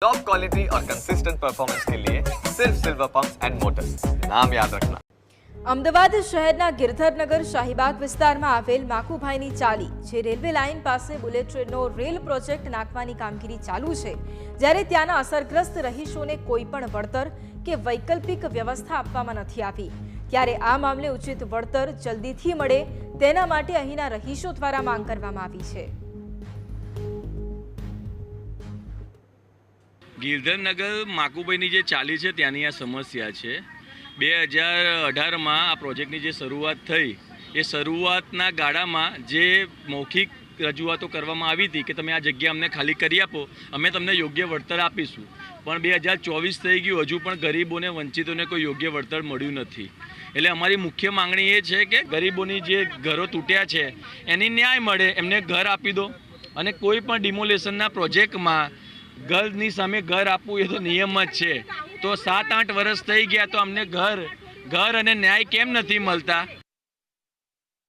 Top quality और consistent performance के लिए सिर्फ सिल्वर पंप्स एंड मोटर्स, नाम याद रखना। અમદાવાદ શહેરના ગિરધરનગર શાહીબાગ વિસ્તારમાં આવેલ માકુભાઈની ચાલી જે રેલવે લાઇન પાસે બુલેટ ટ્રેનનો રેલ પ્રોજેક્ટ નાખવાની કામગીરી ચાલુ છે, જ્યારે ત્યાંના અસરગ્રસ્ત રહીશોને કોઈ પણ વળતર કે વૈકલ્પિક વ્યવસ્થા આપવામાં નથી આવી, ત્યારે આ મામલે ઉચિત વળતર જલ્દીથી મળે તેના માટે અહીંના રહીશો દ્વારા માંગ કરવામાં આવી છે। ગિરધરનગર માકુભાઈની જે ચાલી છે ત્યાંની આ સમસ્યા છે। 2018માં આ પ્રોજેક્ટની જે શરૂઆત થઈ એ શરૂઆતના ગાળામાં જે મૌખિક રજૂઆતો કરવામાં આવી હતી કે તમે આ જગ્યા અમને ખાલી કરી આપો, અમે તમને યોગ્ય વળતર આપીશું, પણ 2024 થઈ ગયું, હજુ પણ ગરીબોને વંચિતોને કોઈ યોગ્ય વળતર મળ્યું નથી। એટલે અમારી મુખ્ય માંગણી એ છે કે ગરીબોની જે ઘરો તૂટ્યા છે એની ન્યાય મળે, એમને ઘર આપી દો, અને કોઈ પણ ડિમોલેશનના પ્રોજેક્ટમાં ઘરની સામે ઘર આપવું એ તો નિયમ જ છે। તો 7-8 વર્ષ થઈ ગયા તો અમને ઘર અને ન્યાય કેમ નથી મળતા?